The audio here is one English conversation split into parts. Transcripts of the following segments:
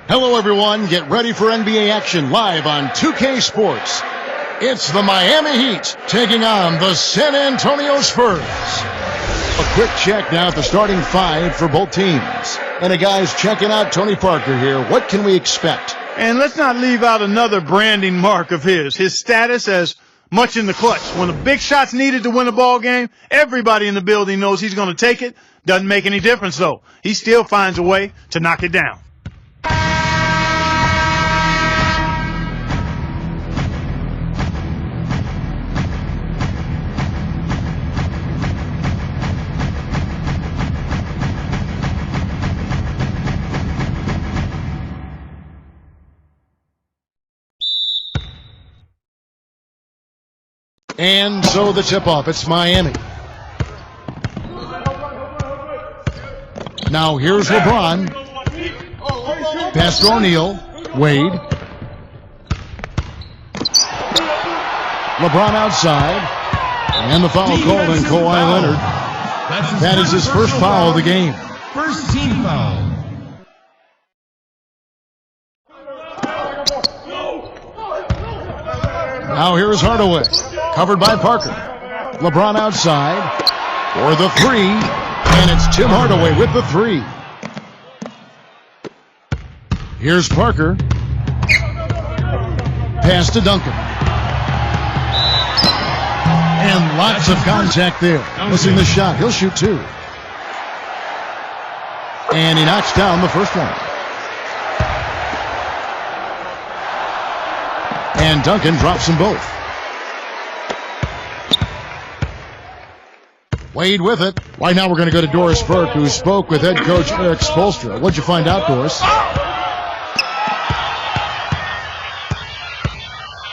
Hello, everyone. Get ready for NBA action live on 2K Sports. It's the Miami Heat taking on the San Antonio Spurs. A quick check now at the starting five for both teams. And the guys checking out Tony Parker here. What can we expect? And let's not leave out another branding mark of his status as much in the clutch. When the big shot's needed to win a ball game, everybody in the building knows he's going to take it. Doesn't make any difference, though. He still finds a way to knock it down. And so the tip-off, it's Miami. Now here's LeBron. Pass to O'Neal. Wade. LeBron outside. And the foul called on Kawhi Leonard. That is his first foul of the game. First team foul. Now here's Hardaway. Covered by Parker. LeBron outside for the three. And it's Tim Hardaway with the three. Here's Parker. Pass to Duncan. And lots of contact there. Missing the shot. He'll shoot two. And he knocks down the first one. And Duncan drops them both. Wade with it. Right now we're going to go to Doris Burke, who spoke with head coach Eric Spoelstra. What'd you find out, Doris?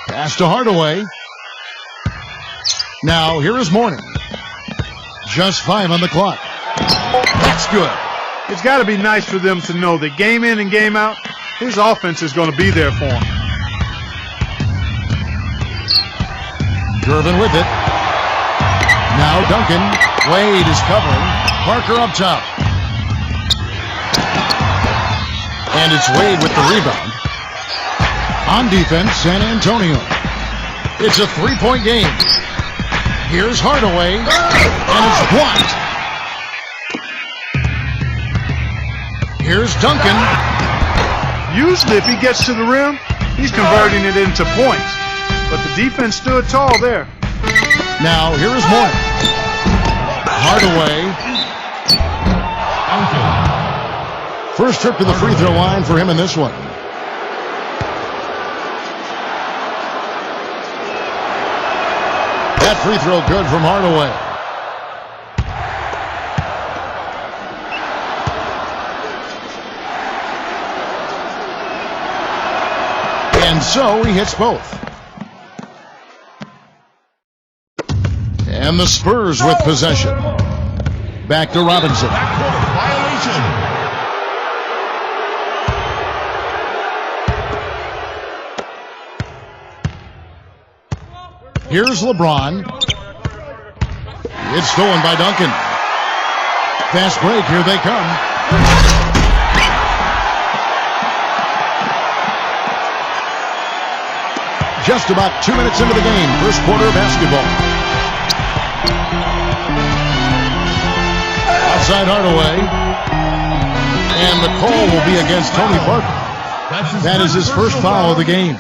Pass to Hardaway. Now here is Mourning. Just 5 on the clock. That's good. It's got to be nice for them to know that game in and game out, his offense is going to be there for him. Gervin with it. Now Duncan. Wade is covering. Parker up top. And it's Wade with the rebound. On defense, San Antonio. It's a 3-point game. Here's Hardaway. And it's blocked. Here's Duncan. Usually if he gets to the rim, he's converting it into points. But the defense stood tall there. Now here is Mourning. Hardaway. First trip to the free throw line for him in this one. That free throw good from Hardaway. And so he hits both. And the Spurs with possession. Back to Robinson. Violation. Here's LeBron. It's stolen by Duncan. Fast break, here they come. Just about 2 minutes into the game, first quarter basketball. Outside Hardaway. And the call will be against Tony Parker. That is his first foul of the game.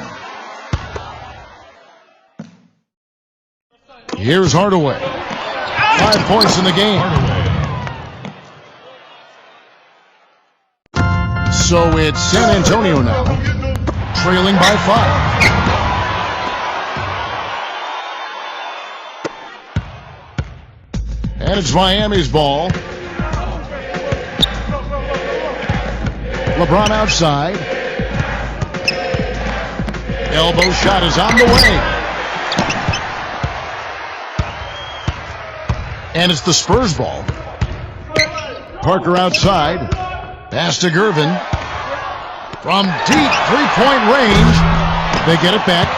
Here's Hardaway. 5 points in the game. So it's San Antonio now, trailing by 5. And it's Miami's ball. LeBron outside. Elbow shot is on the way. And it's the Spurs ball. Parker outside. Pass to Gervin. From deep three-point range. They get it back.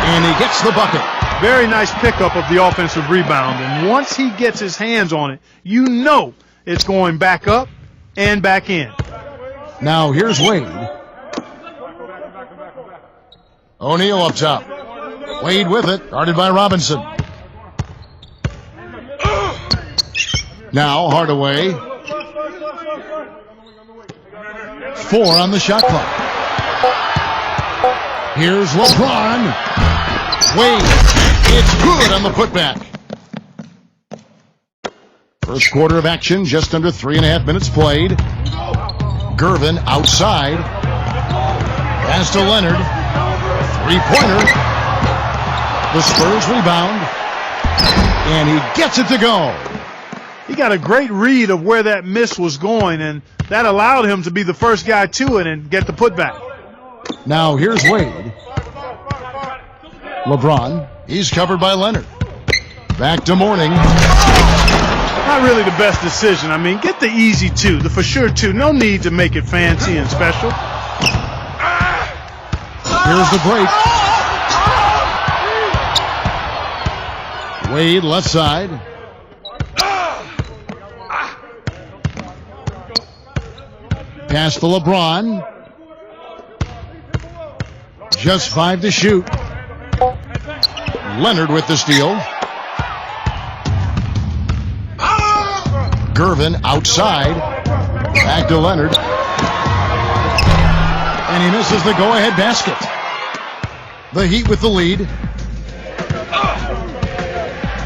And he gets the bucket. Very nice pickup of the offensive rebound. And once he gets his hands on it, you know it's going back up and back in. Now here's Wade. O'Neal up top. Wade with it, guarded by Robinson. Now Hardaway. 4 on the shot clock. Here's LeBron. Wade. It's good on the putback. First quarter of action, just under 3.5 minutes played. Gervin outside. Pass to Leonard. Three-pointer. The Spurs rebound. And he gets it to go. He got a great read of where that miss was going, and that allowed him to be the first guy to it and get the putback. Now here's Wade. LeBron. He's covered by Leonard. Back to Mourning. Not really the best decision. I mean, get the easy two, the for sure two. No need to make it fancy and special. Here's the break. Wade left side. Pass to LeBron. Just 5 to shoot. Leonard with the steal. Gervin outside. Back to Leonard. And he misses the go-ahead basket. The Heat with the lead.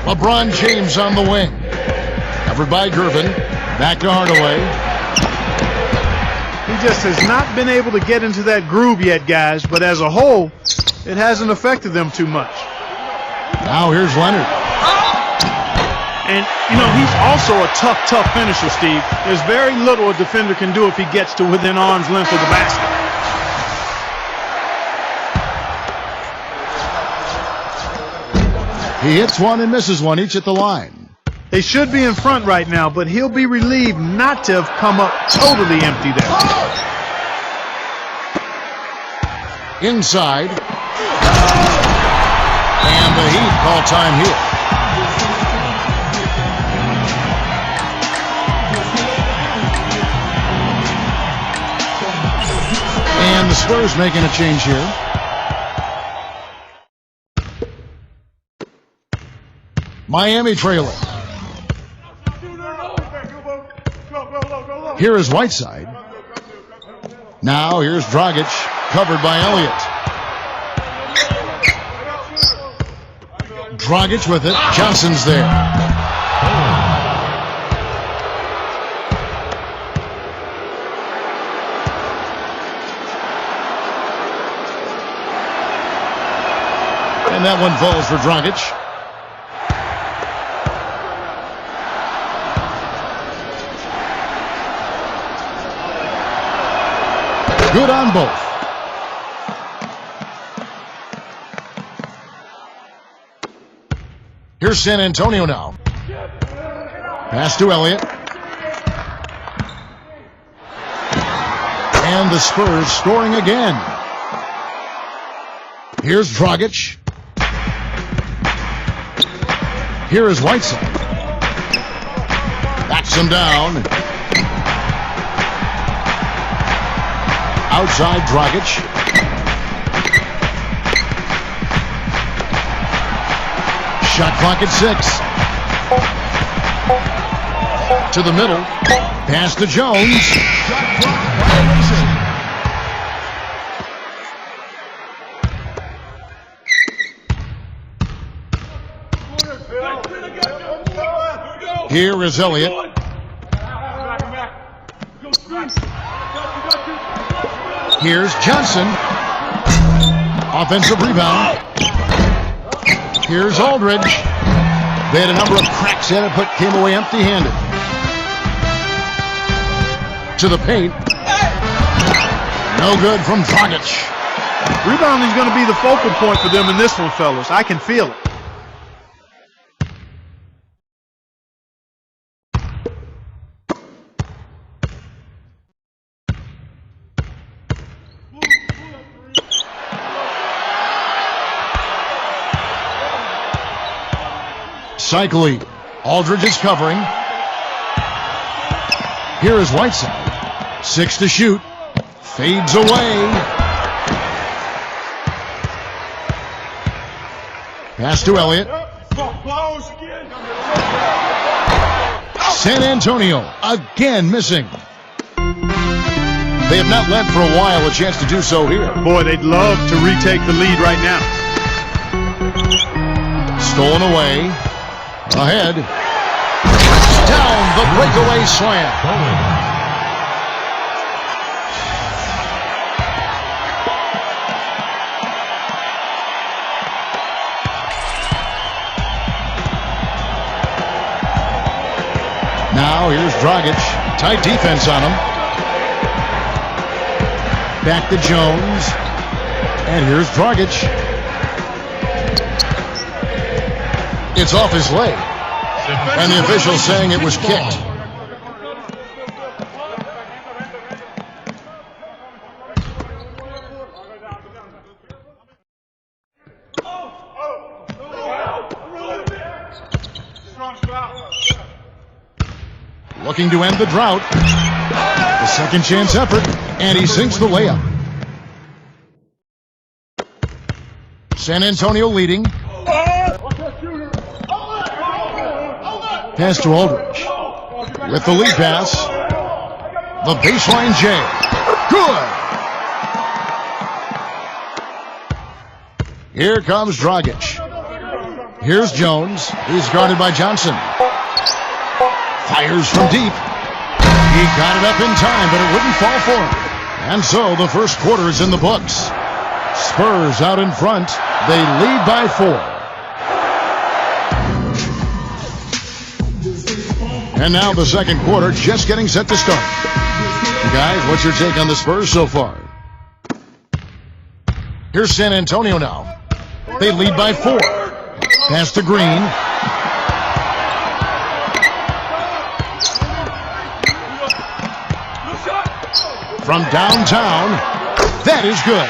LeBron James on the wing. Covered by Gervin. Back to Hardaway. He just has not been able to get into that groove yet, guys, but as a whole, it hasn't affected them too much. Now here's Leonard. And, you know, he's also a tough finisher, Steve. There's very little a defender can do if he gets to within arm's length of the basket. He hits one and misses one, each at the line. They should be in front right now, but he'll be relieved not to have come up totally empty there. Inside. And the Heat call time here. And the Spurs making a change here. Miami trailing. Here is Whiteside. Now here's Dragic, covered by Elliott. Dragic with it. Johnson's there. And that one falls for Dragic. Good on both. Here's San Antonio now. Pass to Elliott. And the Spurs scoring again. Here's Dragic. Here is Whiteside. Backs him down. Outside Dragic. Shot clock at 6. To the middle. Pass to Jones. Shot clock violation. Here is Elliott. Here's Johnson. Offensive rebound. Here's Aldridge. They had a number of cracks in it, but came away empty-handed. To the paint. No good from Dragic. Rebounding is going to be the focal point for them in this one, fellas. I can feel it. Cycling. Aldridge is covering. Here is Whiteside. 6 to shoot. Fades away. Pass to Elliott. San Antonio again missing. They have not led for a while. A chance to do so here. Boy, they'd love to retake the lead right now. Stolen away. Ahead. Down the breakaway slam. Now here's Dragic. Tight defense on him. Back to Jones. And here's Dragic. It's off his leg. And the official saying it was kicked. Looking to end the drought. The second chance effort. And he sinks the layup. San Antonio leading. Pass to Aldridge. With the lead pass. The baseline J. Good. Here comes Dragic. Here's Jones. He's guarded by Johnson. Fires from deep. He got it up in time, but it wouldn't fall for him. And so the first quarter is in the books. Spurs out in front. They lead by 4. And now the second quarter just getting set to start. Guys, what's your take on the Spurs so far? Here's San Antonio now. They lead by 4. Pass to Green. From downtown, that is good.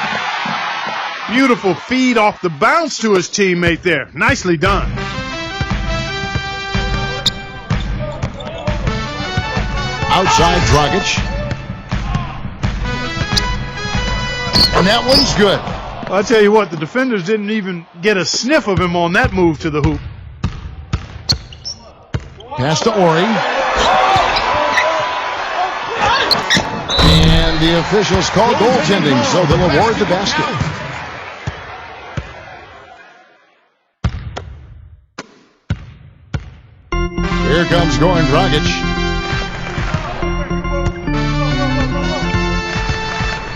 Beautiful feed off the bounce to his teammate there. Nicely done. Outside Dragic. And that one's good. I'll tell you what, the defenders didn't even get a sniff of him on that move to the hoop. Pass to Ori. And the officials call goaltending, so they'll award the basket. Here comes Goran Dragic.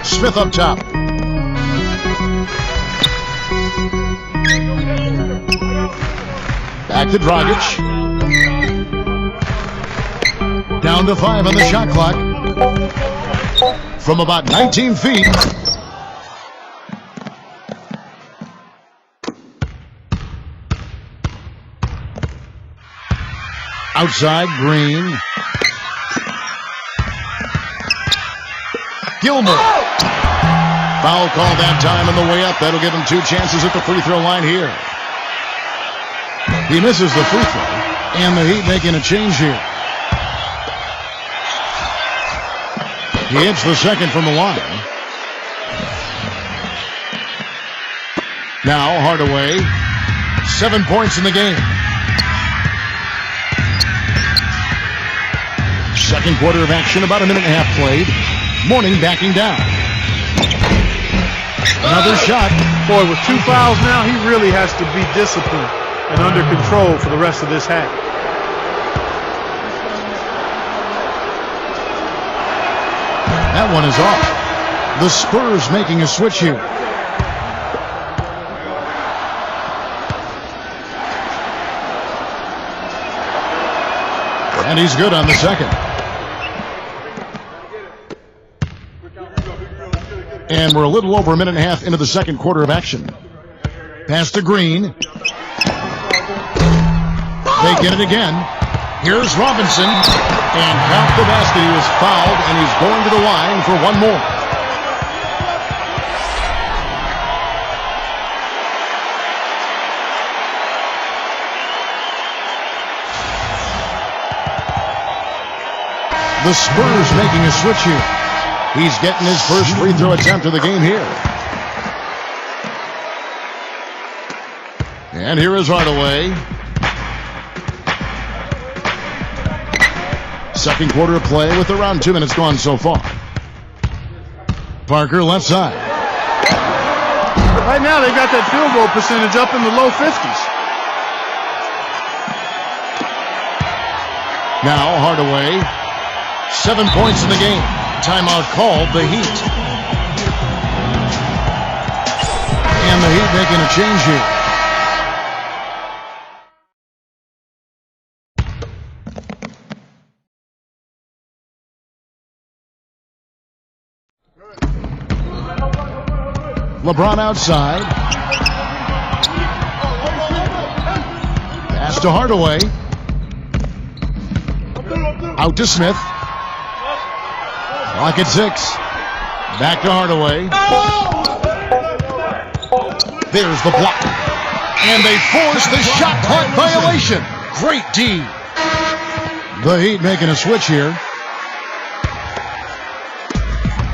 Smith up top. Back to Dragic. Down to 5 on the shot clock. From about 19 feet. Outside, Green. Gilmore. Foul call that time on the way up. That'll give him 2 chances at the free throw line here. He misses the free throw. And the Heat making a change here. He hits the second from the line. Now Hardaway. 7 points in the game. Second quarter of action, about a minute and a half played. Mourning backing down. Another shot. Boy, with 2 fouls now, he really has to be disciplined and under control for the rest of this half. That one is off. The Spurs making a switch here. And he's good on the second. And we're a little over a minute and a half into the second quarter of action. Pass to Green. They get it again. Here's Robinson. And count the basket. He was fouled, and he's going to the line for one more. The Spurs making a switch here. He's getting his first free throw attempt of the game here. And here is Hardaway. Second quarter of play with around 2 minutes gone so far. Parker left side. Right now they got that field goal percentage up in the low 50s. Now Hardaway. 7 points in the game. Timeout called the Heat. And the Heat making a change here. LeBron outside. Pass to Hardaway. Out to Smith. Clock at 6. Back to Hardaway. There's the block. And they force the shot clock violation. Great D. The Heat making a switch here.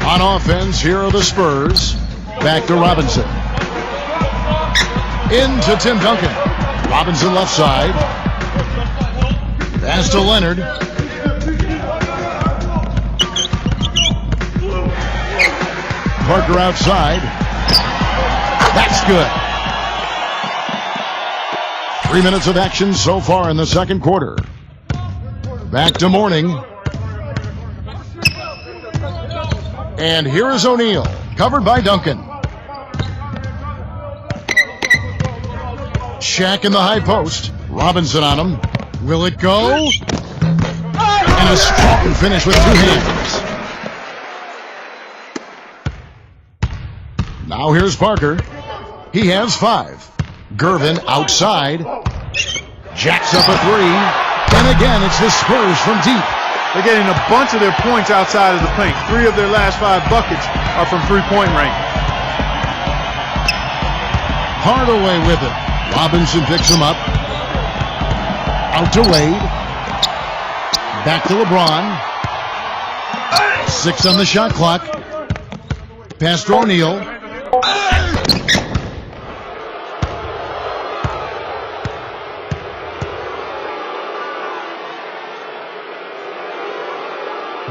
On offense, here are the Spurs. Back to Robinson. Into Tim Duncan. Robinson left side. Pass to Leonard. Parker outside. That's good. 3 minutes of action so far in the second quarter. Back to Mourning. And here is O'Neal. Covered by Duncan. Shaq in the high post. Robinson on him. Will it go? And a strong finish with 2 hands. Now here's Parker. He has 5. Gervin outside. Jacks up a 3. And again, it's the Spurs from deep. They're getting a bunch of their points outside of the paint. 3 of their last 5 buckets are from three-point range. Hardaway with it. Robinson picks him up. Out to Wade. Back to LeBron. 6 on the shot clock. Pass to O'Neal.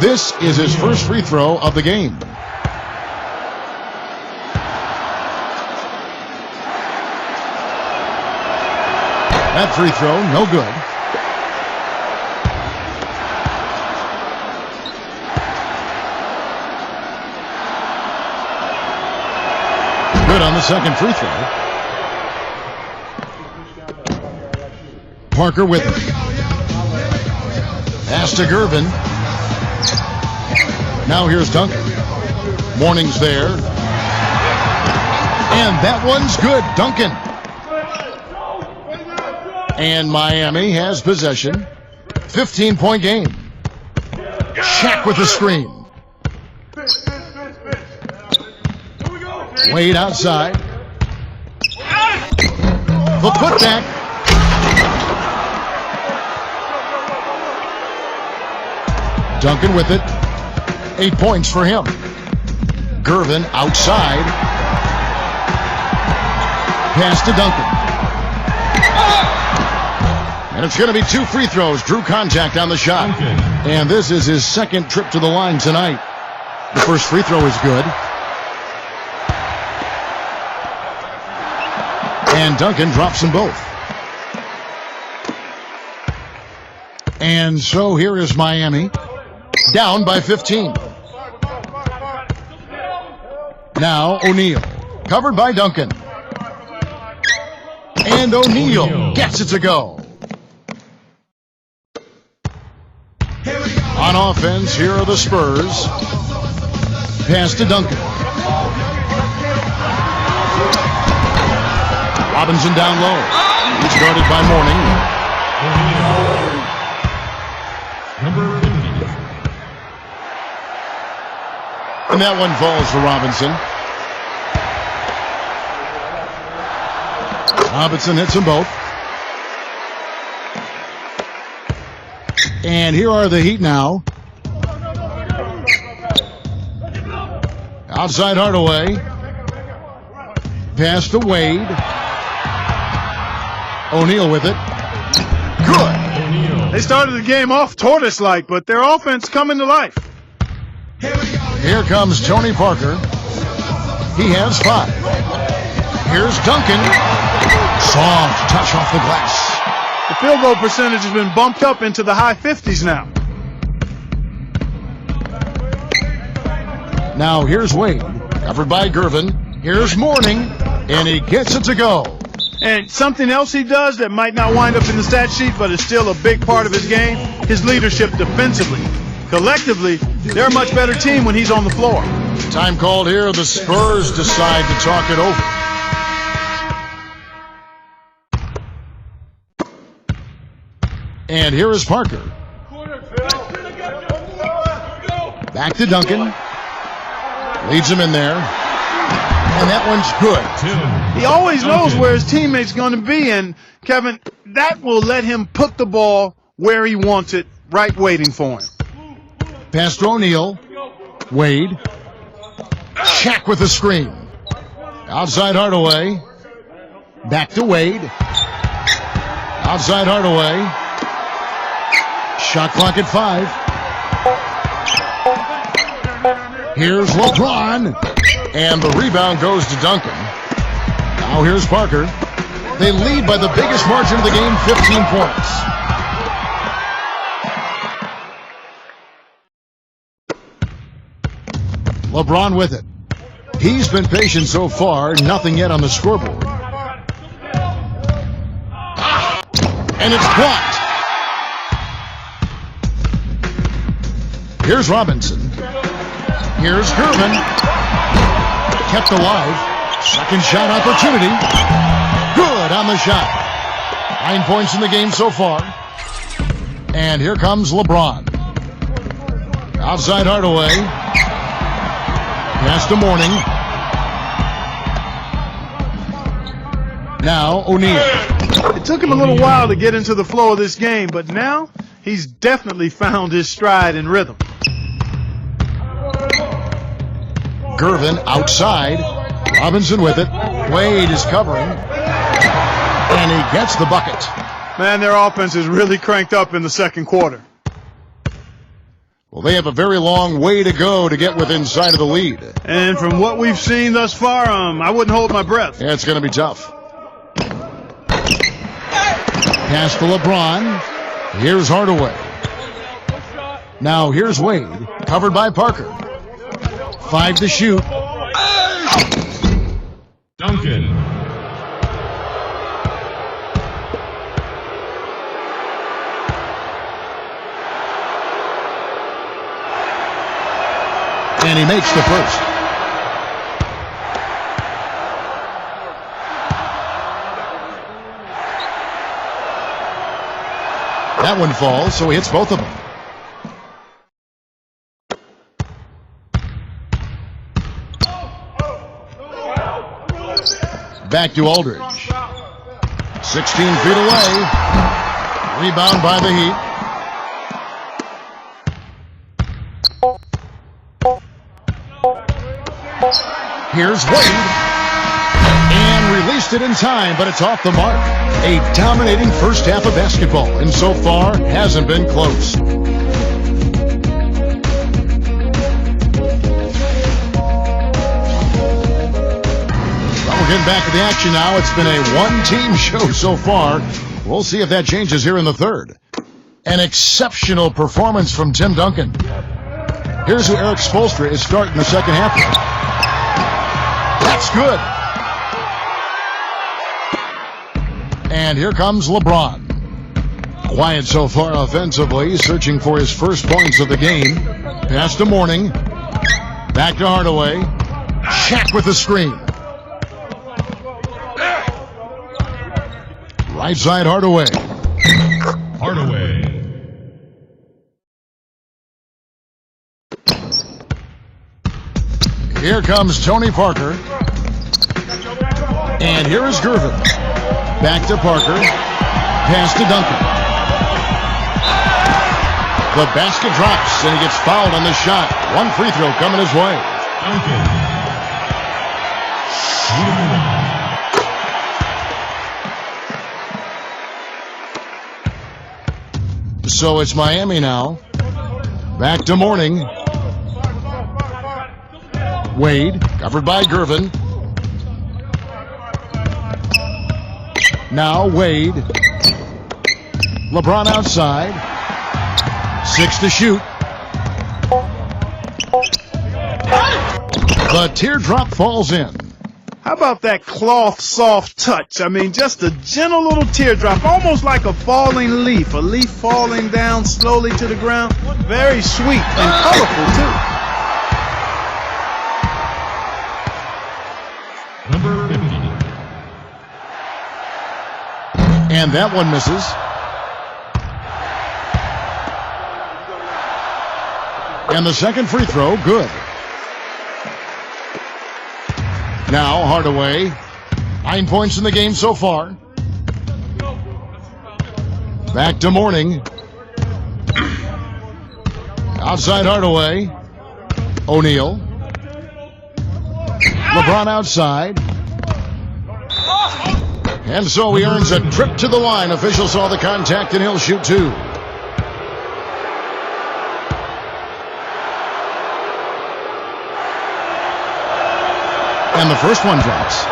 This is his first free throw of the game. That free throw, no good. Good on the second free throw. Parker with it. Pass to Gervin. Now here's Duncan. Mourning's there. And that one's good. Duncan. And Miami has possession. 15-point game. Shaq with the screen. Wade outside. The putback. Duncan with it. 8 points for him. Gervin outside. Pass to Duncan. And it's going to be 2 free throws. Drew contact on the shot. And this is his second trip to the line tonight. The first free throw is good. And Duncan drops them both. And so here is Miami. Down by 15. Now O'Neal. Covered by Duncan. And O'Neal gets it to go. On offense, here are the Spurs. Pass to Duncan. Robinson down low. He's guarded by Mourning. And that one falls for Robinson. Robinson hits them both. And here are the Heat now. Outside Hardaway. Pass to Wade. O'Neal with it. Good. They started the game off tortoise-like, but their offense coming to life. Here comes Tony Parker. He has 5. Here's Duncan. Soft touch off the glass. The field goal percentage has been bumped up into the high 50s now. Now here's Wade. Covered by Gervin. Here's Mourning. And he gets it to go. And something else he does that might not wind up in the stat sheet, but is still a big part of his game, his leadership defensively. Collectively, they're a much better team when he's on the floor. Time called here. The Spurs decide to talk it over. And here is Parker. Back to Duncan. Leads him in there. And that one's good. He always knows where his teammate's going to be, and Kevin, that will let him put the ball where he wants it, right waiting for him. Pass to O'Neal. Wade. Shaq with the screen. Outside Hardaway. Back to Wade. Outside Hardaway. Shot clock at 5. Here's LeBron. And the rebound goes to Duncan. Now here's Parker. They lead by the biggest margin of the game, 15 points. LeBron with it. He's been patient so far. Nothing yet on the scoreboard. And it's blocked. Here's Robinson. Here's Gervin. Kept alive. Second shot opportunity. Good on the shot. 9 points in the game so far. And here comes LeBron. Outside Hardaway. Pass to Mourning. Now O'Neal. It took him a little while to get into the flow of this game, but now he's definitely found his stride and rhythm. Gervin outside. Robinson with it. Wade is covering. And he gets the bucket. Man, their offense is really cranked up in the second quarter. Well, they have a very long way to go to get within sight of the lead. And from what we've seen thus far, I wouldn't hold my breath. Yeah, it's going to be tough. Pass to LeBron. Here's Hardaway. Now here's Wade. Covered by Parker. 5 to shoot. Duncan. And he makes the first. That one falls, so he hits both of them. Back to Aldridge. 16 feet away. Rebound by the Heat. Here's Wade. And released it in time, but it's off the mark. A dominating first half of basketball, and so far hasn't been close. Getting back to the action now. It's been a one-team show so far. We'll see if that changes here in the third. An exceptional performance from Tim Duncan. Here's who Eric Spoelstra is starting the second half with. That's good. And here comes LeBron. Quiet so far offensively, searching for his first points of the game. Pass to Mourning. Back to Hardaway. Shaq with the screen. Right side Hardaway. Here comes Tony Parker. And here is Gervin. Back to Parker. Pass to Duncan. The basket drops, and he gets fouled on the shot. One free throw coming his way. Duncan. So it's Miami now. Back to Mourning. Wade, covered by Gervin. Now Wade. LeBron outside. 6 to shoot. The teardrop falls in. How about that cloth soft touch? I mean, just a gentle little teardrop, almost like a falling leaf. A leaf falling down slowly to the ground. Very sweet and colorful, too. Number 50. And that one misses. And the second free throw, good. Now Hardaway, 9 points in the game so far. Back to Mourning. Outside Hardaway. O'Neal. LeBron outside. And so he earns a trip to the line. Officials saw the contact and he'll shoot 2. And the first one drops.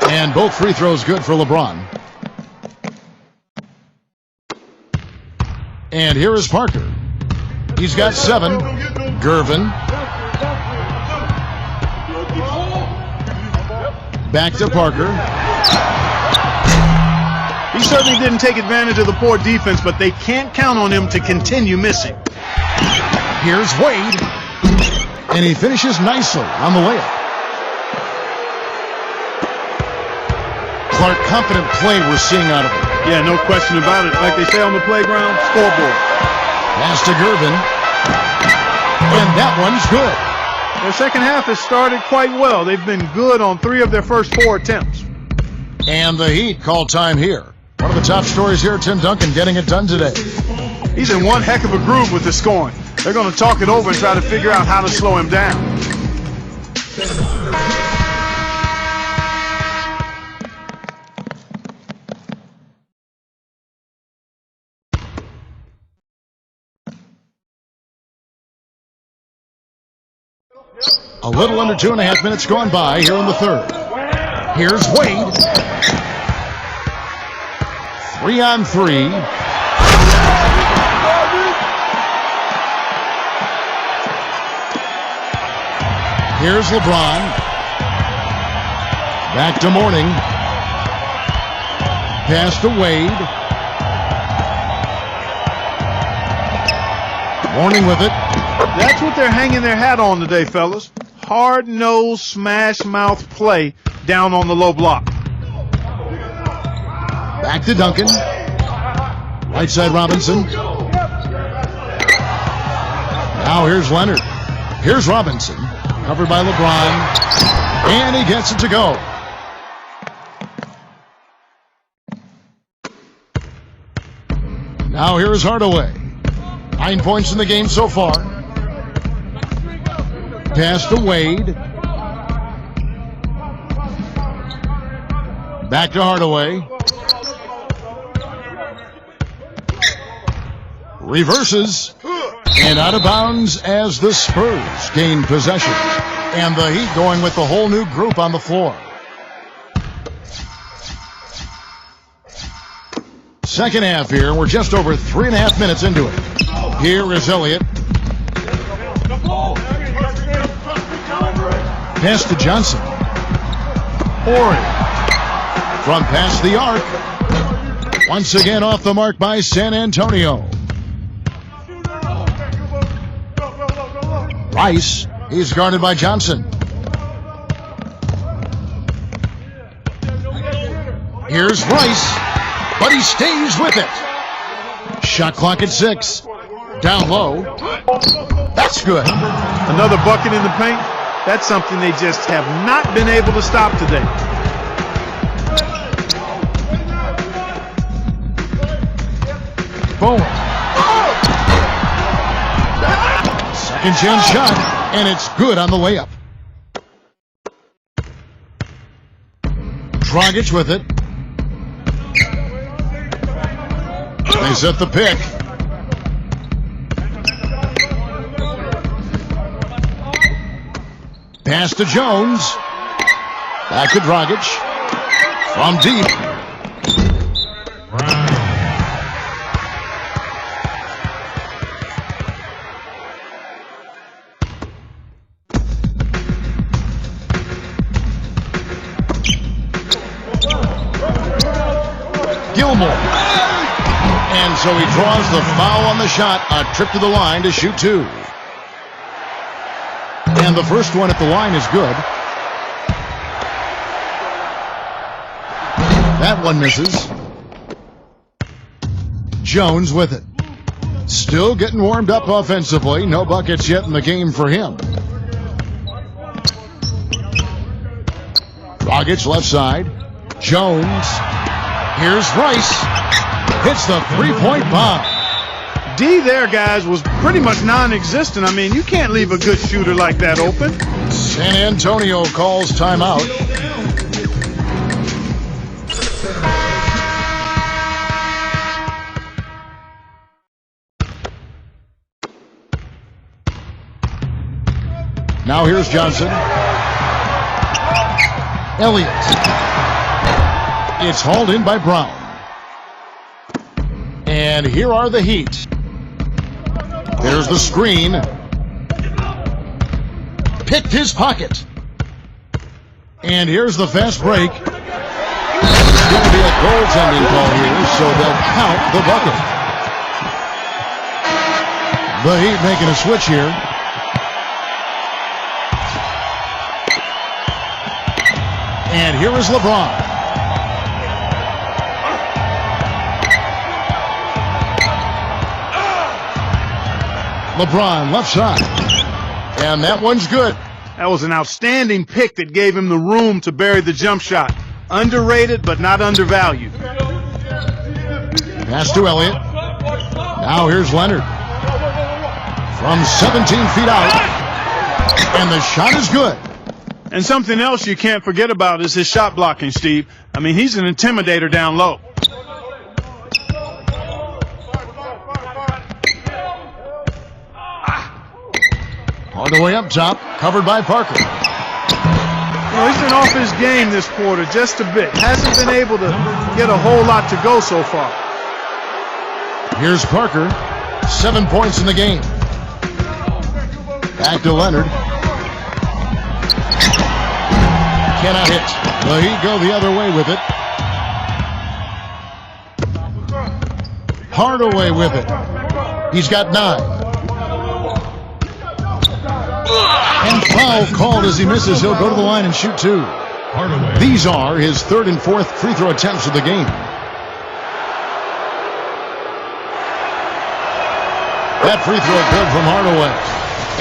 And both free throws good for LeBron. And here is Parker. He's got 7. Gervin. Back to Parker. He certainly didn't take advantage of the poor defense, but they can't count on him to continue missing. Here's Wade. And he finishes nicely on the layup. Clark, confident play we're seeing out of him. Yeah, no question about it. Like they say on the playground, scoreboard. Pass to Gervin. And that one's good. Their second half has started quite well. They've been good on 3 of their first 4 attempts. And the Heat call time here. One of the top stories here, Tim Duncan getting it done today. He's in one heck of a groove with the scoring. They're going to talk it over and try to figure out how to slow him down. A little under 2.5 minutes gone by here in the third. Here's Wade. 3-on-3. Here's LeBron. Back to Mourning. Pass to Wade. Mourning with it. That's what they're hanging their hat on today, fellas. Hard-nosed, smash-mouth play down on the low block. Back to Duncan. Right side Robinson. Now here's Leonard. Here's Robinson. Covered by LeBron. And he gets it to go. Now here's Hardaway. 9 points in the game so far. Pass to Wade. Back to Hardaway. Reverses. And out of bounds as the Spurs gain possession. And the Heat going with the whole new group on the floor. Second half here. We're just over 3.5 minutes into it. Here is Elliott. Pass to Johnson. Horry. From past the arc. Once again off the mark by San Antonio. Rice. He's guarded by Johnson. Here's Rice. But he stays with it. Shot clock at 6. Down low. That's good. Another bucket in the paint. That's something they just have not been able to stop today. forward. Second chance shot, and it's good on the layup. Dragic with it. They set the pick. Pass to Jones. Back to Dragic. From deep. Gilmore. And so he draws the foul on the shot. A trip to the line to shoot two. And the first one at the line is good. That one misses. Jones with it. Still getting warmed up offensively. No buckets yet in the game for him. Dragic left side. Jones. Here's Rice. Hits the three-point bomb. D there, guys, was pretty much non-existent. I mean, you can't leave a good shooter like that open. San Antonio calls timeout. Now here's Johnson. Elliott. It's hauled in by Brown. And here are the Heat. There's the screen. Picked his pocket. And here's the fast break. It's going to be a goaltending call here, so they'll count the bucket. The Heat making a switch here. And here is LeBron. LeBron left side. And that one's good. That was an outstanding pick that gave him the room to bury the jump shot. Underrated, but not undervalued. Pass to Elliott. Now here's Leonard. From 17 feet out. And the shot is good. And something else you can't forget about is his shot blocking, Steve. I mean, he's an intimidator down low. All the way up top, covered by Parker. He's been off his game this quarter just a bit. Hasn't been able to get a whole lot to go so far. Here's Parker. 7 points in the game. Back to Leonard. Cannot hit. The Heat go the other way with it. Hardaway with it. He's got 9. And foul called as he misses. He'll go to the line and shoot 2. These are his 3rd and 4th free throw attempts of the game. That free throw good from Hardaway.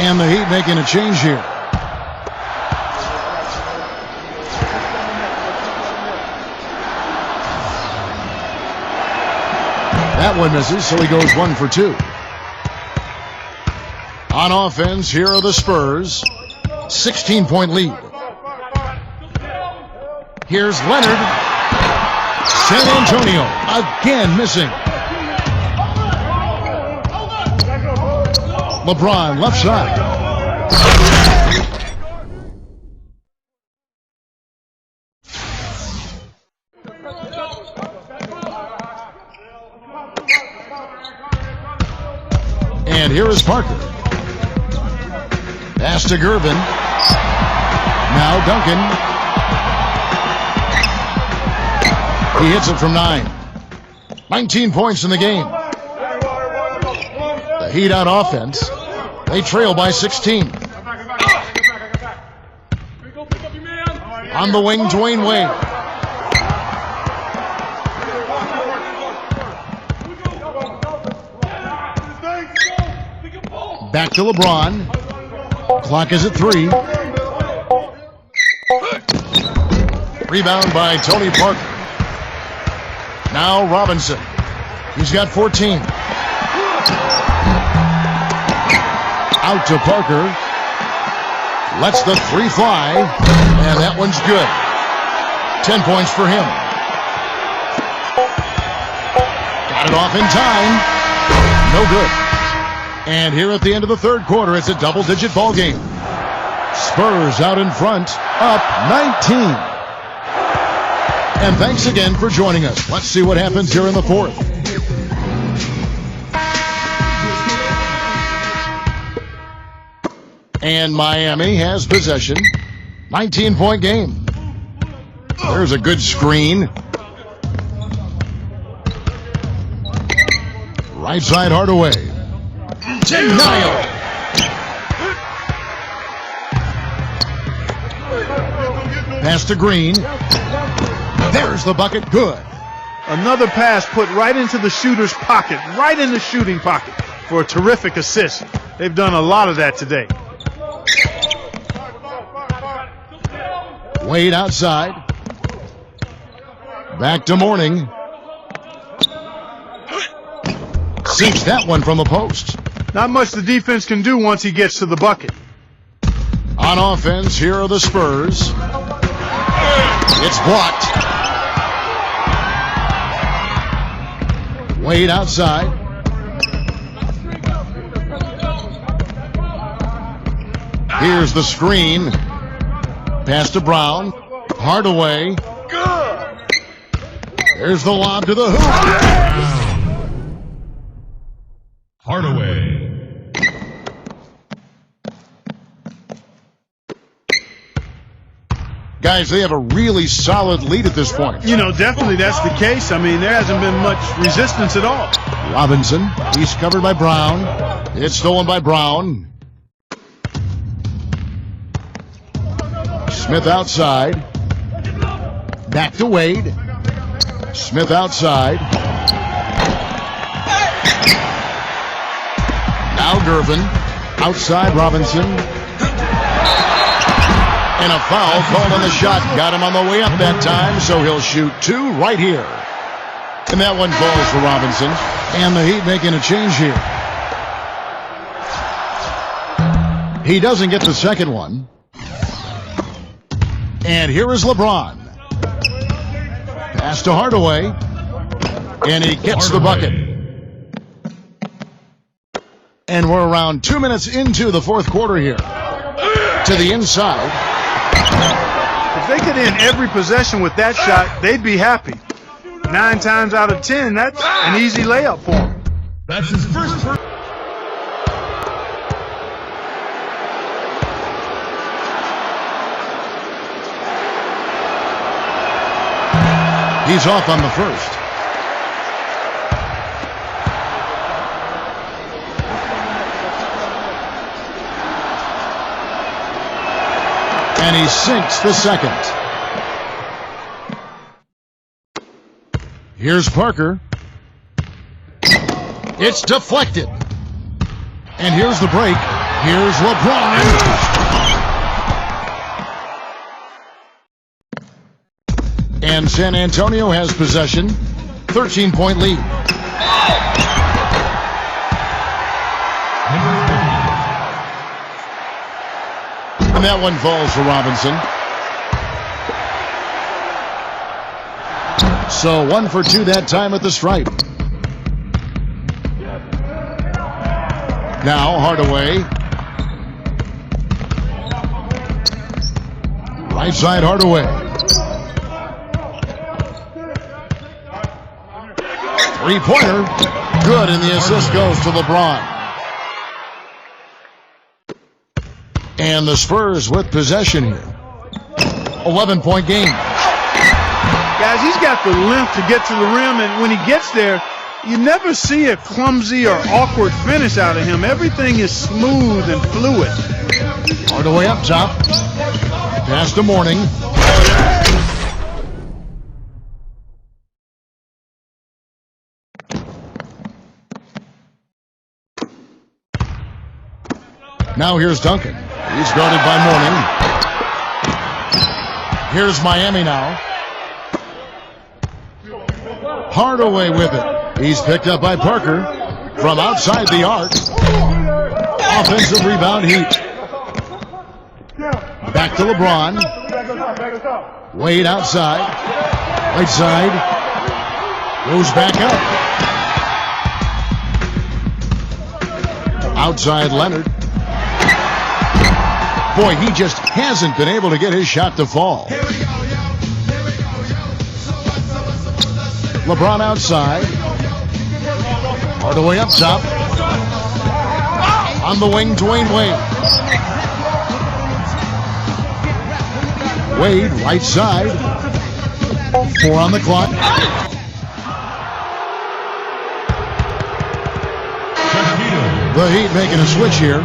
And the Heat making a change here. That one misses, so he goes 1 for 2. On offense, here are the Spurs. 16-point lead. Here's Leonard. San Antonio again missing. LeBron left side. And here is Parker. Pass to Gervin. Now Duncan. He hits it from 9. 19 points in the game. The Heat on offense. They trail by 16. On the wing, Dwayne Wade. Back to LeBron. Clock is at 3. Rebound by Tony Parker. Now Robinson. He's got 14. Out to Parker. Lets the three fly. And that one's good. 10 points for him. Got it off in time. No good. And here at the end of the third quarter, it's a double-digit ball game. Spurs out in front, up 19. And thanks again for joining us. Let's see what happens here in the fourth. And Miami has possession. 19-point game. There's a good screen. Right side Hardaway. Denial. Pass to Green. There's the bucket. Good. Another pass put right into the shooter's pocket, right in the shooting pocket for a terrific assist. They've done a lot of that today. Wade outside. Back to Mourning. Sinks that one from the post. Not much the defense can do once he gets to the bucket. On offense, here are the Spurs. It's blocked. Wade outside. Here's the screen. Pass to Brown. Hardaway. There's the lob to the hoop. Hardaway. Guys, they have a really solid lead at this point. You know, definitely that's the case. I mean, there hasn't been much resistance at all. Robinson. He's covered by Brown. It's stolen by Brown. Smith outside. Back to Wade. Smith outside. Now Gervin. Outside Robinson. And a foul called on the shot. Got him on the way up that time, so he'll shoot two right here. And that one falls for Robinson. And the Heat making a change here. He doesn't get the second one. And here is LeBron. Pass to Hardaway. And he gets the bucket. And we're around 2 minutes into the fourth quarter here. To the inside. If they could end every possession with that shot, they'd be happy. 9 times out of 10, that's an easy layup for them. That's his first. He's off on the first. And he sinks the second. Here's Parker. It's deflected. And here's the break. Here's LeBron. And San Antonio has possession. 13-point lead. And that one falls for Robinson. So 1 for 2 that time at the stripe. Now Hardaway. Right side Hardaway. Three-pointer. Good, and the assist goes to LeBron. And the Spurs with possession here. 11-point game. Guys, he's got the length to get to the rim, and when he gets there, you never see a clumsy or awkward finish out of him. Everything is smooth and fluid. Hardaway up top. Pass to Mourning. Now here's Duncan. He's guarded by Mourning. Here's Miami now. Hardaway with it. He's picked up by Parker from outside the arc. Offensive rebound, Heat. Back to LeBron. Wade outside. Right side. Goes back up. Outside Leonard. Boy, he just hasn't been able to get his shot to fall. LeBron outside. Hardaway up top. On the wing, Dwayne Wade. Wade, right side. 4 on the clock. The Heat making a switch here.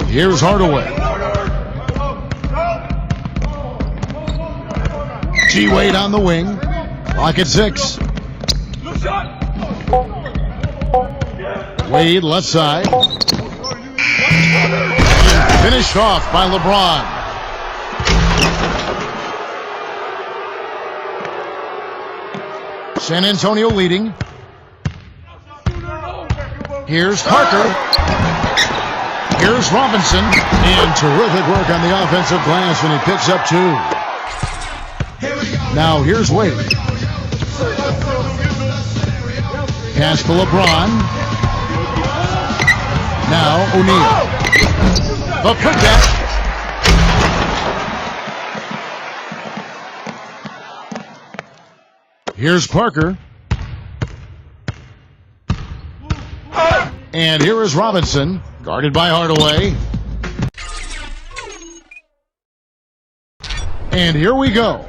Here's Hardaway. G-Wade on the wing. Clock at 6. Wade left side. Finished off by LeBron. San Antonio leading. Here's Parker. Here's Robinson. And terrific work on the offensive glass, and he picks up 2. Now here's Wade. Pass to LeBron. Now O'Neal. The putback. Here's Parker. And here is Robinson, guarded by Hardaway. And here we go.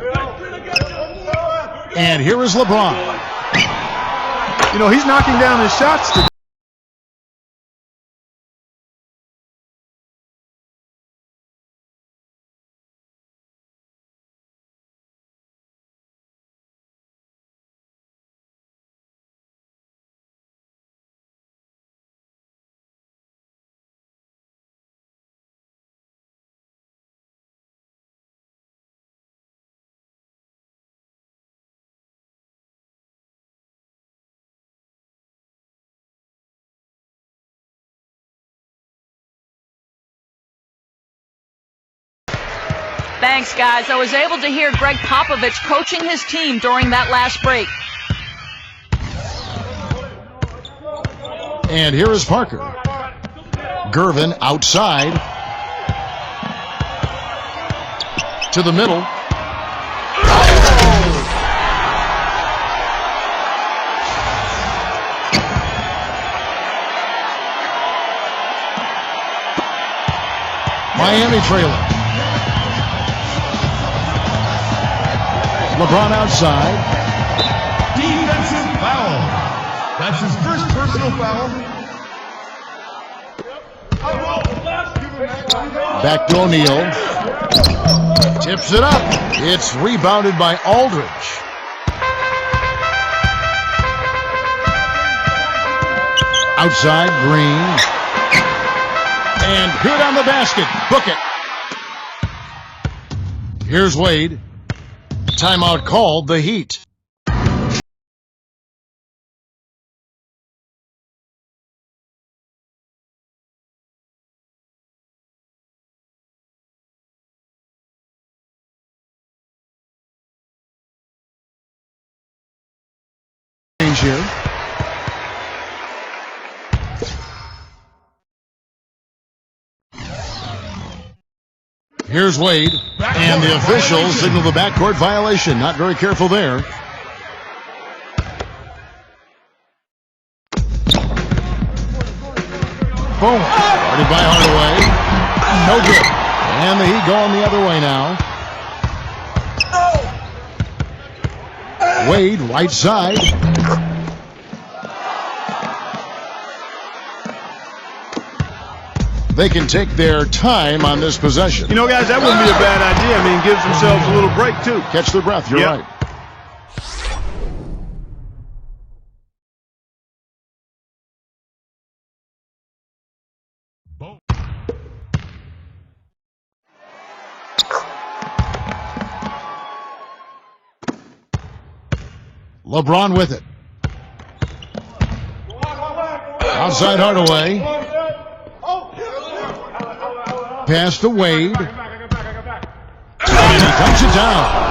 And here is LeBron. You know, he's knocking down his shots today. Thanks, guys. I was able to hear Greg Popovich coaching his team during that last break. And here is Parker. Gervin outside. To the middle. Miami trailing. LeBron outside. Defensive foul. That's his first personal foul. Back to O'Neal. Tips it up. It's rebounded by Aldridge. Outside, Green. And good on the basket. Book it. Here's Wade. Timeout called, the Heat. Change here. Here's Wade, and the officials signal the backcourt violation. Not very careful there. Boom. Guarded by Hardaway. No good. And the Heat going the other way now. Wade, right side. They can take their time on this possession. You know, guys, that wouldn't be a bad idea. I mean, gives themselves a little break, too. Catch their breath. You're right. LeBron with it. Outside Hardaway. Pass to Wade. And he dumps it down.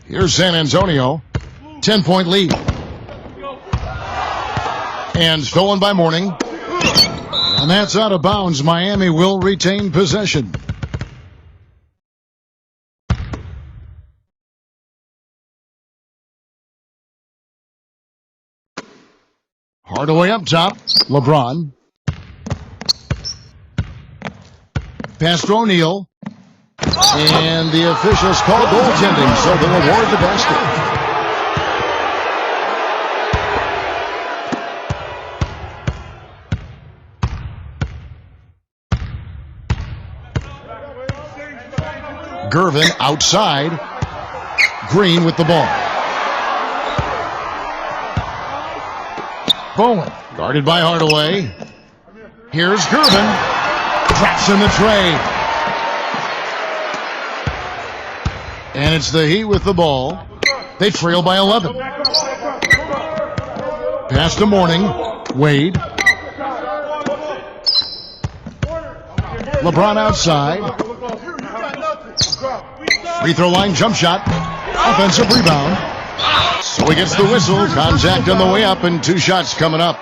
Here's San Antonio. 10-point lead. And stolen by Mourning. And that's out of bounds. Miami will retain possession. Hardaway up top. LeBron. Pass to O'Neal. And the officials call goaltending, so they'll award the basket. Gervin outside. Green with the ball. Bowen guarded by Hardaway. Here's Gervin. Traps in the tray. And it's the Heat with the ball. They trail by 11. Pass to Mourning. Wade. LeBron outside. Free throw line jump shot. Offensive rebound. So he gets the whistle. Contact on the way up and 2 shots coming up.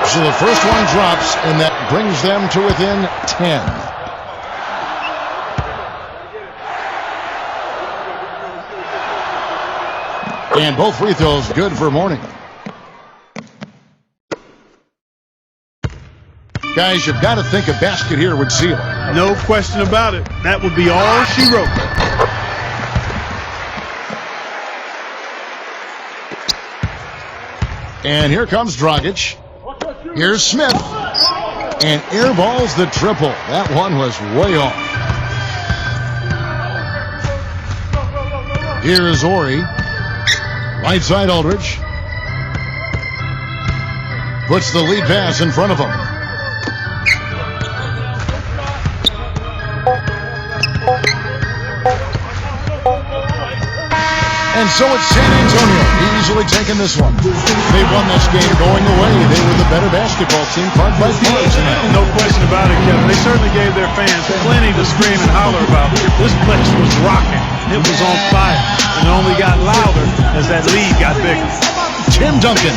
So the first one drops, and that brings them to within 10. And both free throws good for Mourning. Guys, you've got to think a basket here would seal it. No question about it. That would be all she wrote. And here comes Dragic. Here's Smith. And airballs the triple. That one was way off. Here is Ori. Right side Aldridge. Puts the lead pass in front of him. And so it's San Antonio easily taking this one. They won this game going away. They were the better basketball team, part by far tonight. No question about it, Kevin. They certainly gave their fans plenty to scream and holler about. This place was rocking. It was on fire. And it only got louder as that lead got bigger. Tim Duncan.